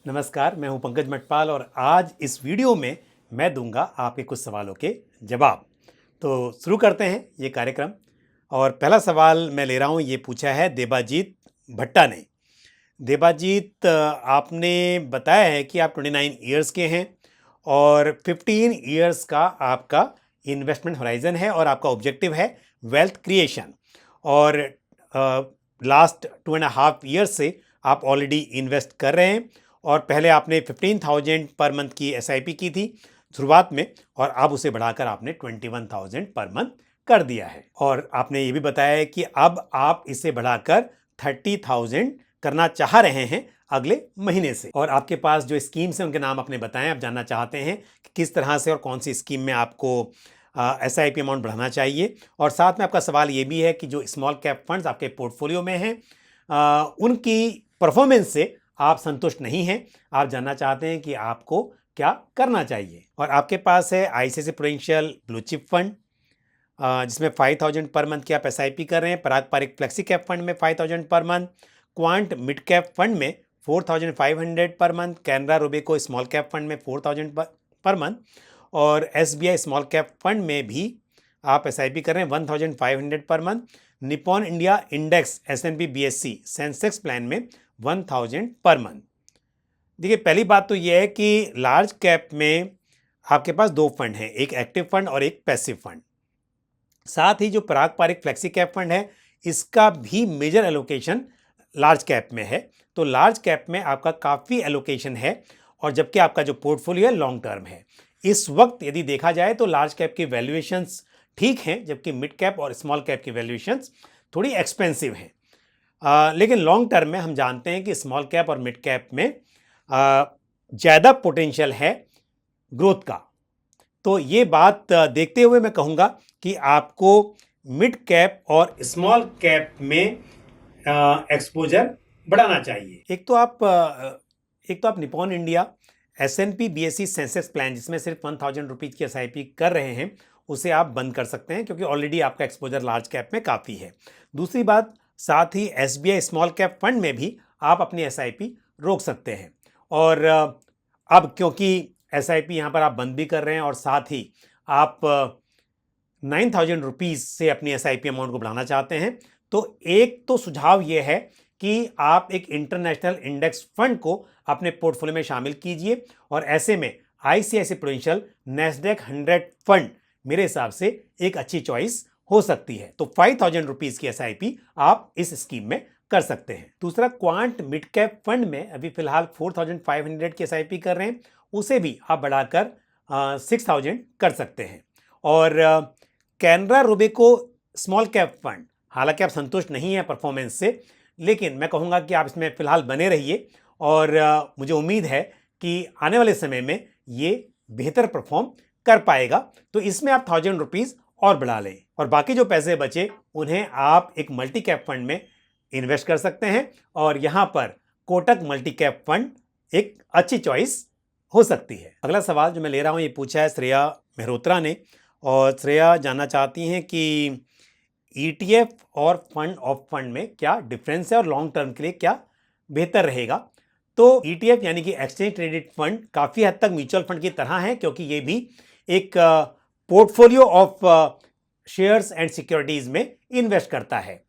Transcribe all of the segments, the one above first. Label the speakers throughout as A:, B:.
A: नमस्कार, मैं हूं पंकज मटपाल और आज इस वीडियो में मैं दूंगा आपके कुछ सवालों के जवाब। तो शुरू करते हैं ये कार्यक्रम। और पहला सवाल मैं ले रहा हूं, ये पूछा है देबाजीत भट्टा ने। देबाजीत, आपने बताया है कि आप 29 इयर्स के हैं और 15 इयर्स का आपका इन्वेस्टमेंट होराइजन है और आपका ऑब्जेक्टिव है वेल्थ क्रिएशन। और लास्ट 2.5 ईयर्स से आप ऑलरेडी इन्वेस्ट कर रहे हैं और पहले आपने 15,000 पर मंथ की एसआईपी की थी शुरुआत में और अब उसे बढ़ाकर आपने 21,000 पर मंथ कर दिया है। और आपने ये भी बताया है कि अब आप इसे बढ़ाकर 30,000 करना चाह रहे हैं अगले महीने से। और आपके पास जो स्कीम्स हैं उनके नाम आपने बताएं। आप जानना चाहते हैं कि किस तरह से और कौन सी स्कीम में आपको एसआईपी अमाउंट बढ़ाना चाहिए। और साथ में आपका सवाल ये भी है कि जो स्मॉल कैप फंड्स आपके पोर्टफोलियो में हैं उनकी परफॉर्मेंस से आप संतुष्ट नहीं हैं। आप जानना चाहते हैं कि आपको क्या करना चाहिए। और आपके पास है ICICI prudential blue chip fund जिसमें 5,000 पर मंथ की आप एसआईपी कर रहे हैं। पराग पारिक फ्लेक्सी कैप फंड में 5,000 per month, quant mid cap fund में 4,500 per month, Canara Robeco small cap fund में 4,000 पर मंथ और एसबीआई स्मॉल कैप फंड में भी आप एसआईपी कर रहे हैं 1,500 per month. Nippon India index S&P BSc Sensex plan में 1,000 पर मंथ। देखिए, पहली बात तो यह है कि लार्ज कैप में आपके पास दो फंड हैं, एक एक्टिव फंड और एक पैसिव फंड। साथ ही जो पराग पारिक फ्लेक्सी कैप फंड है इसका भी मेजर एलोकेशन लार्ज कैप में है। तो लार्ज कैप में आपका काफ़ी एलोकेशन है और जबकि आपका जो पोर्टफोलियो है लॉन्ग टर्म है। इस वक्त यदि देखा जाए तो लार्ज कैप की वैल्यूएशंस ठीक हैं जबकि मिड कैप और स्मॉल कैप की वैल्यूएशंस थोड़ी एक्सपेंसिव हैं। लेकिन लॉन्ग टर्म में हम जानते हैं कि स्मॉल कैप और मिड कैप में ज़्यादा पोटेंशियल है ग्रोथ का। तो ये बात देखते हुए मैं कहूँगा कि आपको मिड कैप और स्मॉल कैप में एक्सपोजर बढ़ाना चाहिए। एक तो आप Nippon India S&P BSc Sensex plan जिसमें सिर्फ 1,000 रुपीज़ की एसआईपी कर रहे हैं उसे आप बंद कर सकते हैं क्योंकि ऑलरेडी आपका एक्सपोजर लार्ज कैप में काफ़ी है। दूसरी बात, साथ ही एसबीआई स्मॉल कैप फंड में भी आप अपनी एसआईपी रोक सकते हैं। और अब क्योंकि एसआईपी यहाँ पर आप बंद भी कर रहे हैं और साथ ही आप 9,000 रुपीज़ से अपनी एसआईपी अमाउंट को बढ़ाना चाहते हैं, तो एक तो सुझाव ये है कि आप एक इंटरनेशनल इंडेक्स फंड को अपने पोर्टफोलियो में शामिल कीजिए और ऐसे में आईसीआईसीआई प्रूडेंशियल नैस्डैक 100 फंड मेरे हिसाब से एक अच्छी चॉइस हो सकती है। तो 5,000 रुपीज़ की एसआईपी आप इस स्कीम में कर सकते हैं। दूसरा, क्वांट मिड कैप फंड में अभी फिलहाल 4,500 की एसआईपी कर रहे हैं, उसे भी आप बढ़ाकर 6,000 कर सकते हैं। और Canara Robeco small cap fund, हालांकि आप संतुष्ट नहीं हैं परफॉर्मेंस से, लेकिन मैं कहूँगा कि आप इसमें फिलहाल बने रहिए और मुझे उम्मीद है कि आने वाले समय में ये बेहतर परफॉर्म कर पाएगा। तो इसमें आप 1,000 रुपीज़ और बढ़ा लें और बाकी जो पैसे बचे उन्हें आप एक मल्टी कैप फंड में इन्वेस्ट कर सकते हैं और यहाँ पर कोटक मल्टी कैप फंड एक अच्छी चॉइस हो सकती है। अगला सवाल जो मैं ले रहा हूँ ये पूछा है श्रेया मेहरोत्रा ने और श्रेया जानना चाहती हैं कि ईटीएफ और फंड ऑफ फंड में क्या डिफरेंस है और लॉन्ग टर्म के लिए क्या बेहतर रहेगा। तो ईटीएफ यानी कि एक्सचेंज ट्रेडेड फंड काफ़ी हद तक म्यूचुअल फंड की तरह है क्योंकि ये भी एक portfolio of shares and securities में इन्वेस्ट करता है,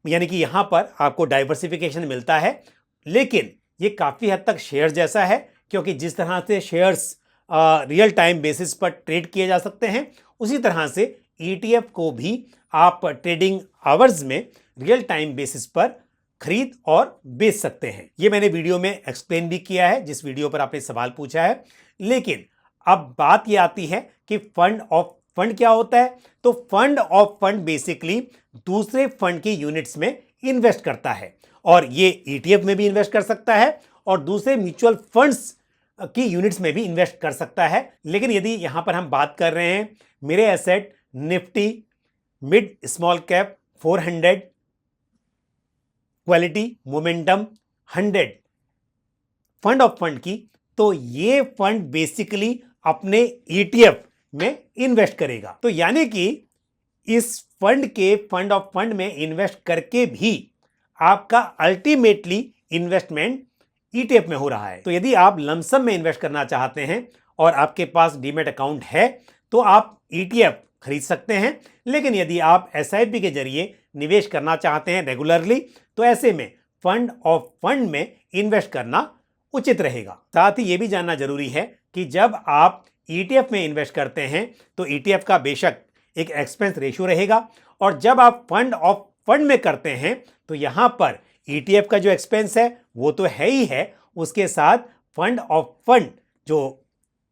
A: यानी कि यहाँ पर आपको डाइवर्सिफिकेशन मिलता है। लेकिन ये काफ़ी हद तक शेयर जैसा है क्योंकि जिस तरह से शेयर्स रियल टाइम बेसिस पर ट्रेड किए जा सकते हैं उसी तरह से ईटीएफ को भी आप ट्रेडिंग आवर्स में रियल टाइम बेसिस पर खरीद और बेच सकते हैं। ये मैंने वीडियो में एक्सप्लेन भी किया है जिस वीडियो पर आपने सवाल पूछा है। लेकिन अब बात ये आती है कि फंड ऑफ फंड क्या होता है। तो फंड ऑफ फंड बेसिकली दूसरे फंड की यूनिट्स में इन्वेस्ट करता है और ये ईटीएफ में भी इन्वेस्ट कर सकता है और दूसरे म्यूचुअल फंड्स की यूनिट्स में भी इन्वेस्ट कर सकता है। लेकिन यदि यहां पर हम बात कर रहे हैं मेरे asset Nifty mid small cap 400 quality momentum 100 fund of fund की, तो ये फंड बेसिकली अपने ईटीएफ में इन्वेस्ट करेगा। तो यानी कि इस फंड के फंड ऑफ फंड में इन्वेस्ट करके भी आपका अल्टीमेटली इन्वेस्टमेंट ETF में हो रहा है। तो यदि आप लमसम में इन्वेस्ट करना चाहते हैं और आपके पास डीमैट अकाउंट है तो आप ETF खरीद सकते हैं, लेकिन यदि आप SIP के जरिए निवेश करना चाहते हैं रेगुलरली तो ऐसे में फंड ऑफ फंड में इन्वेस्ट करना उचित रहेगा। साथ ही यह भी जानना जरूरी है कि जब आप ETF में इन्वेस्ट करते हैं तो ETF का बेशक एक एक्सपेंस रेशियो रहेगा, और जब आप फंड ऑफ फंड में करते हैं तो यहां पर ETF का जो एक्सपेंस है वो तो है ही है, उसके साथ फंड ऑफ फंड जो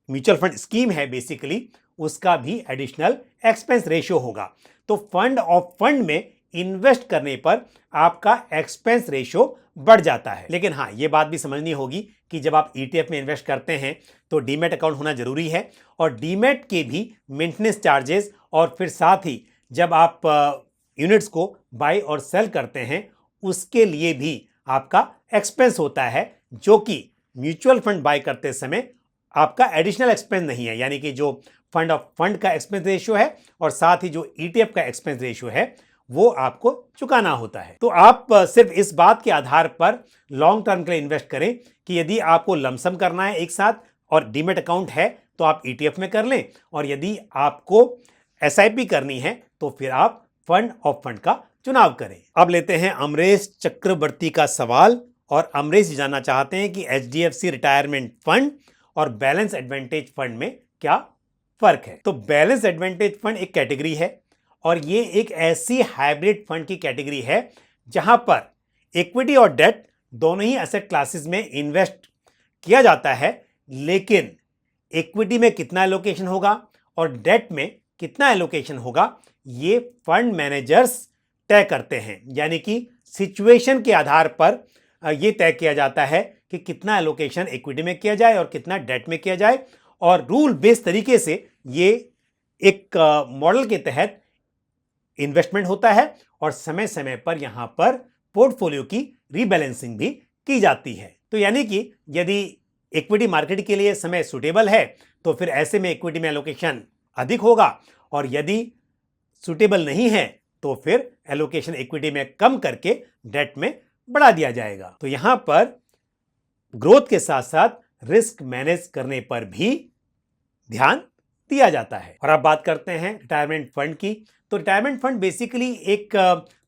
A: म्यूचुअल फंड स्कीम है बेसिकली उसका भी एडिशनल एक्सपेंस रेशियो होगा। तो फंड ऑफ फंड में इन्वेस्ट करने पर आपका एक्सपेंस रेशियो बढ़ जाता है। लेकिन हाँ, ये बात भी समझनी होगी कि जब आप ETF में इन्वेस्ट करते हैं तो डीमैट अकाउंट होना जरूरी है, और डीमैट के भी मेंटेनेंस चार्जेस और फिर साथ ही जब आप यूनिट्स को बाय और सेल करते हैं उसके लिए भी आपका एक्सपेंस होता है, जो कि म्यूचुअल फंड बाय करते समय आपका एडिशनल एक्सपेंस नहीं है। यानी कि जो फंड ऑफ फंड का एक्सपेंस रेशियो है और साथ ही जो ETF का एक्सपेंस रेशियो है वो आपको चुकाना होता है। तो आप सिर्फ इस बात के आधार पर लॉन्ग टर्म के लिए इन्वेस्ट करें कि यदि आपको लमसम करना है एक साथ और डीमैट अकाउंट है तो आप ETF में कर लें, और यदि आपको SIP करनी है तो फिर आप फंड ऑफ फंड का चुनाव करें। अब लेते हैं अमरेश चक्रवर्ती का सवाल, और अमरेश जानना चाहते हैं कि HDFC रिटायरमेंट फंड और बैलेंस एडवांटेज फंड में क्या फर्क है। तो बैलेंस एडवांटेज फंड एक कैटेगरी है और ये एक ऐसी हाइब्रिड फंड की कैटेगरी है जहां पर इक्विटी और डेट दोनों ही एसेट क्लासेस में इन्वेस्ट किया जाता है, लेकिन इक्विटी में कितना एलोकेशन होगा और डेट में कितना एलोकेशन होगा ये फंड मैनेजर्स तय करते हैं। यानी कि सिचुएशन के आधार पर यह तय किया जाता है कि कितना एलोकेशन इक्विटी में किया जाए और कितना डेट में किया जाए, और रूल बेस्ड तरीके से ये एक मॉडल के तहत इन्वेस्टमेंट होता है और समय समय पर यहां पर पोर्टफोलियो की रीबैलेंसिंग भी की जाती है। तो यानी कि यदि इक्विटी मार्केट के लिए समय सुटेबल है तो फिर ऐसे में इक्विटी में एलोकेशन अधिक होगा, और यदि सुटेबल नहीं है तो फिर एलोकेशन इक्विटी में कम करके डेट में बढ़ा दिया जाएगा। तो यहां पर ग्रोथ के साथ साथ रिस्क मैनेज करने पर भी ध्यान दिया जाता है। और अब बात करते हैं रिटायरमेंट फंड की। तो रिटायरमेंट फंड बेसिकली एक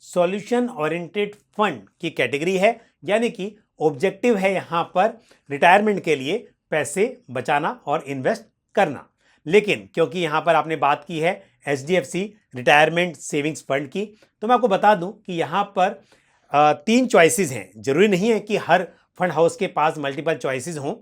A: सॉल्यूशन ओरिएंटेड फंड की कैटेगरी है, यानी कि ऑब्जेक्टिव है यहां पर रिटायरमेंट के लिए पैसे बचाना और इन्वेस्ट करना। लेकिन क्योंकि यहां पर आपने बात की है HDFC रिटायरमेंट सेविंग्स फंड की, तो मैं आपको बता दूं कि यहां पर 3 चॉइसेस हैं। जरूरी नहीं है कि हर फंड हाउस के पास मल्टीपल चॉइसेस हों,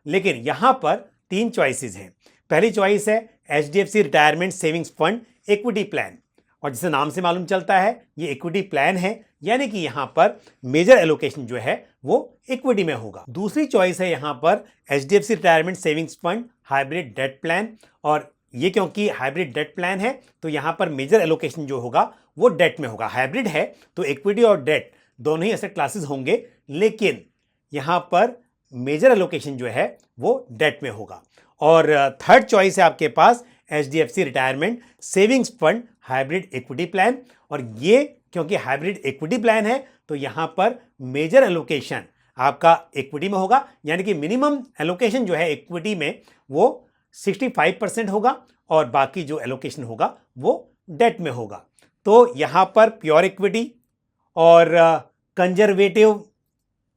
A: लेकिन यहां पर 3 चॉइसेस हैं। पहली चॉइस है HDFC retirement savings fund equity plan, और जिसे नाम से मालूम चलता है ये इक्विटी प्लान है, यानी कि यहां पर मेजर एलोकेशन जो है वो इक्विटी में होगा। दूसरी चॉइस है यहां पर HDFC retirement savings fund hybrid debt plan, और ये क्योंकि हाइब्रिड डेट प्लान है तो यहां पर मेजर एलोकेशन जो होगा वो डेट में होगा। हाइब्रिड है तो इक्विटी और डेट दोनों ही एसेट क्लासेस होंगे, लेकिन यहां पर मेजर एलोकेशन जो है वो डेट में होगा। और थर्ड चॉइस है आपके पास HDFC retirement savings fund hybrid equity plan, और ये क्योंकि हाइब्रिड इक्विटी प्लान है तो यहां पर मेजर एलोकेशन आपका इक्विटी में होगा, यानी कि मिनिमम एलोकेशन जो है इक्विटी में वो 65% होगा और बाकी जो एलोकेशन होगा वो डेट में होगा। तो यहां पर प्योर इक्विटी और कंजर्वेटिव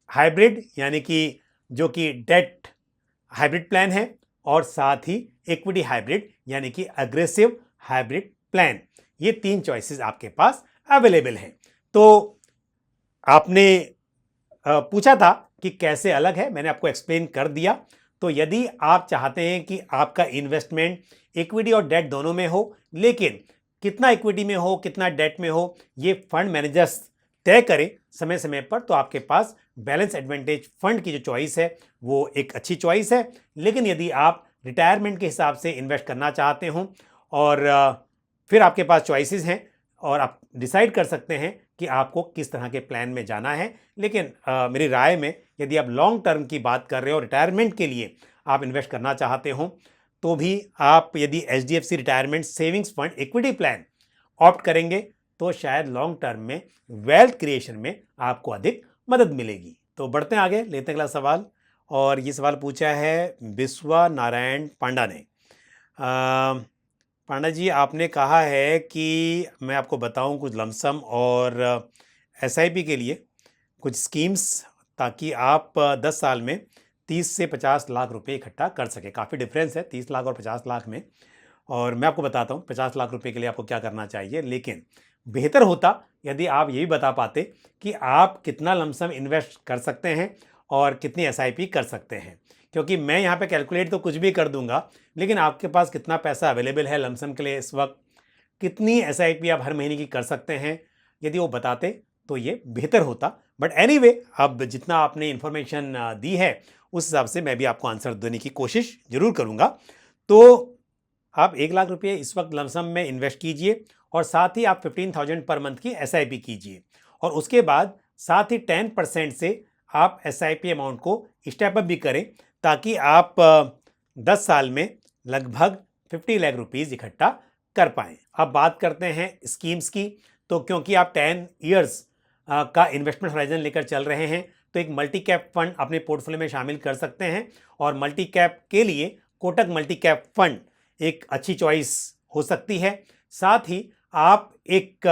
A: हाइब्रिड यानी कि जो कि डेट हाइब्रिड प्लान है, और साथ ही इक्विटी हाइब्रिड यानी कि अग्रेसिव हाइब्रिड प्लान, ये 3 चॉइसेस आपके पास अवेलेबल हैं। तो आपने पूछा था कि कैसे अलग है, मैंने आपको एक्सप्लेन कर दिया। तो यदि आप चाहते हैं कि आपका इन्वेस्टमेंट इक्विटी और डेट दोनों में हो, लेकिन कितना इक्विटी में हो कितना डेट में हो ये फंड मैनेजर्स तय करें समय समय पर, तो आपके पास बैलेंस एडवांटेज फंड की जो चॉइस है वो एक अच्छी चॉइस है। लेकिन यदि आप रिटायरमेंट के हिसाब से इन्वेस्ट करना चाहते हो और फिर आपके पास चॉइसेस हैं और आप डिसाइड कर सकते हैं कि आपको किस तरह के प्लान में जाना है। लेकिन मेरी राय में यदि आप लॉन्ग टर्म की बात कर रहे हो, रिटायरमेंट के लिए आप इन्वेस्ट करना चाहते हो, तो भी आप यदि HDFC retirement savings fund equity plan opt करेंगे तो शायद लॉन्ग टर्म में वेल्थ क्रिएशन में आपको अधिक मदद मिलेगी। तो बढ़ते हैं आगे, लेते हैं अगला सवाल। और ये सवाल पूछा है विश्वा नारायण पांडा ने। पांडा जी, आपने कहा है कि मैं आपको बताऊं कुछ लमसम और एसआईपी के लिए कुछ स्कीम्स, ताकि आप 10 साल में 30 से 50 लाख रुपए इकट्ठा कर सके। काफ़ी डिफरेंस है 30 लाख और 50 लाख में, और मैं आपको बताता हूँ 50 लाख रुपए के लिए आपको क्या करना चाहिए। लेकिन बेहतर होता यदि आप ये भी बता पाते कि आप कितना लमसम इन्वेस्ट कर सकते हैं और कितनी एसआईपी कर सकते हैं, क्योंकि मैं यहाँ पे कैलकुलेट तो कुछ भी कर दूंगा, लेकिन आपके पास कितना पैसा अवेलेबल है लमसम के लिए इस वक्त, कितनी एसआईपी आप हर महीने की कर सकते हैं, यदि वो बताते तो ये बेहतर होता। बट एनीवे, अब जितना आपने इन्फॉर्मेशन दी है उस हिसाब से मैं भी आपको आंसर देने की कोशिश जरूर करूँगा। तो आप 1 लाख रुपये इस वक्त लमसम में इन्वेस्ट कीजिए, और साथ ही आप 15,000 पर मंथ की एसआईपी कीजिए, और उसके बाद साथ ही 10% से आप एसआईपी अमाउंट को स्टेप अप भी करें, ताकि आप 10 साल में लगभग 50 लाख रुपीज़ इकट्ठा कर पाएँ। अब बात करते हैं स्कीम्स की। तो क्योंकि आप 10 ईयर्स का इन्वेस्टमेंट होराइजन लेकर चल रहे हैं, तो एक मल्टी कैप फंड अपने पोर्टफोलियो में शामिल कर सकते हैं, और मल्टी कैप के लिए कोटक मल्टी कैप फंड एक अच्छी चॉइस हो सकती है। साथ ही आप एक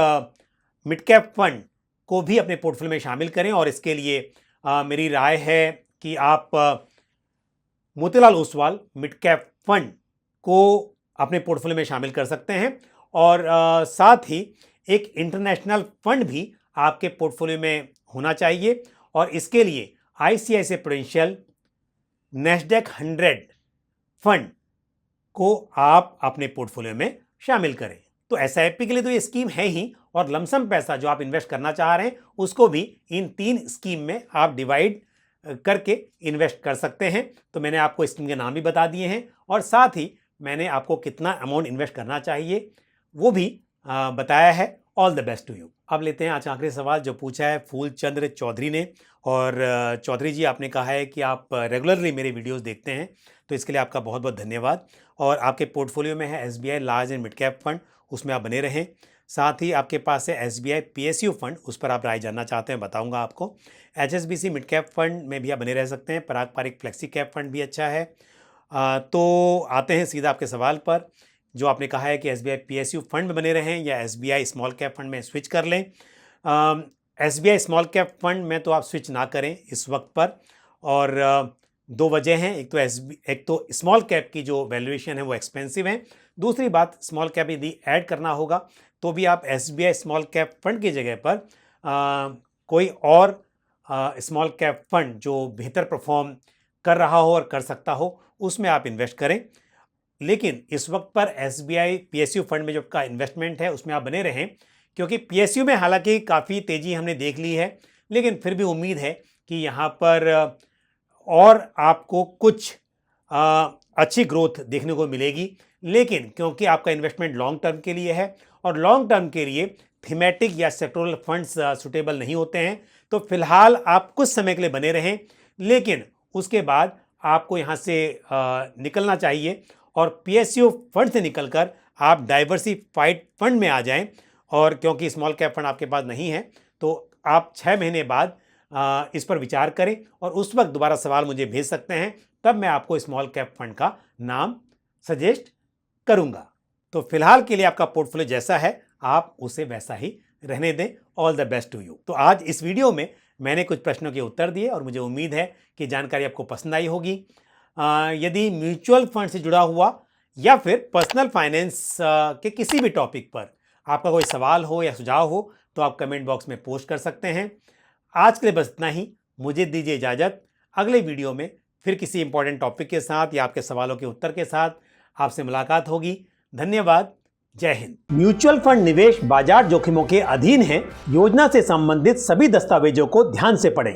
A: मिड कैप फंड को भी अपने पोर्टफोलियो में शामिल करें, और इसके लिए मेरी राय है कि आप Motilal Oswal mid cap fund को अपने पोर्टफोलियो में शामिल कर सकते हैं, और साथ ही एक इंटरनेशनल फंड भी आपके पोर्टफोलियो में होना चाहिए, और इसके लिए आईसीआईसीआई प्रूडेंशियल नैस्डैक 100 फंड को आप अपने पोर्टफोलियो में शामिल करें। तो एसआईपी के लिए तो ये स्कीम है ही, और लमसम पैसा जो आप इन्वेस्ट करना चाह रहे हैं उसको भी इन 3 स्कीम में आप डिवाइड करके इन्वेस्ट कर सकते हैं। तो मैंने आपको स्कीम के नाम भी बता दिए हैं, और साथ ही मैंने आपको कितना अमाउंट इन्वेस्ट करना चाहिए वो भी बताया है। All the best to you. अब लेते हैं आज आखिरी सवाल जो पूछा है फूलचंद्र चौधरी ने। और चौधरी जी, आपने कहा है कि आप रेगुलरली मेरे वीडियोस देखते हैं, तो इसके लिए आपका बहुत बहुत धन्यवाद। और आपके पोर्टफोलियो में है SBI large and mid cap fund, उसमें आप बने रहें। साथ ही आपके पास है एसबीआई पीएसयू फंड, उस पर आप राय जानना चाहते हैं बताऊंगा आपको। एचएसबीसी मिड कैप फंड में भी आप बने रह सकते हैं। पारंपरिक फ्लेक्सी कैप फंड भी अच्छा है। तो आते हैं सीधा आपके सवाल पर, जो आपने कहा है कि एसबीआई पीएसयू फंड में बने रहें या एसबीआई स्मॉल कैप फंड में स्विच कर लें। एसबीआई स्मॉल कैप फंड में तो आप स्विच ना करें इस वक्त पर, और 2 वजह हैं। एक तो स्मॉल कैप की जो वैल्यूएशन है वो एक्सपेंसिव है। दूसरी बात, स्मॉल कैप यदि ऐड करना होगा तो भी आप एसबीआई स्मॉल कैप फंड की जगह पर कोई और स्मॉल कैप फंड जो बेहतर परफॉर्म कर रहा हो और कर सकता हो उसमें आप इन्वेस्ट करें। लेकिन इस वक्त पर एसबीआई पीएसयू फंड में जो आपका इन्वेस्टमेंट है उसमें आप बने रहें, क्योंकि पीएसयू में हालांकि काफ़ी तेज़ी हमने देख ली है, लेकिन फिर भी उम्मीद है कि यहाँ पर और आपको कुछ अच्छी ग्रोथ देखने को मिलेगी। लेकिन क्योंकि आपका इन्वेस्टमेंट लॉन्ग टर्म के लिए है, और लॉन्ग टर्म के लिए थीमेटिक या सेक्टोरल फंड्स सुटेबल नहीं होते हैं, तो फिलहाल आप कुछ समय के लिए बने रहें, लेकिन उसके बाद आपको यहाँ से निकलना चाहिए, और पीएसयू फंड से निकलकर आप डाइवर्सिफाइड फंड में आ जाएं। और क्योंकि स्मॉल कैप फंड आपके पास नहीं है, तो आप 6 महीने बाद इस पर विचार करें, और उस वक्त दोबारा सवाल मुझे भेज सकते हैं, तब मैं आपको स्मॉल कैप फंड का नाम सजेस्ट करूंगा। तो फिलहाल के लिए आपका पोर्टफोलियो जैसा है आप उसे वैसा ही रहने दें। All the best to you. तो आज इस वीडियो में मैंने कुछ प्रश्नों के उत्तर दिए, और मुझे उम्मीद है कि जानकारी आपको पसंद आई होगी। यदि म्यूचुअल फंड से जुड़ा हुआ या फिर पर्सनल फाइनेंस के किसी भी टॉपिक पर आपका कोई सवाल हो या सुझाव हो, तो आप कमेंट बॉक्स में पोस्ट कर सकते हैं। आज के लिए बस इतना ही। मुझे दीजिए इजाज़त। अगले वीडियो में फिर किसी इंपॉर्टेंट टॉपिक के साथ या आपके सवालों के उत्तर के साथ आपसे मुलाकात होगी। धन्यवाद। जय हिंद। म्यूचुअल फंड निवेश बाजार जोखिमों के अधीन है। योजना से संबंधित सभी दस्तावेजों को ध्यान से पढ़ें।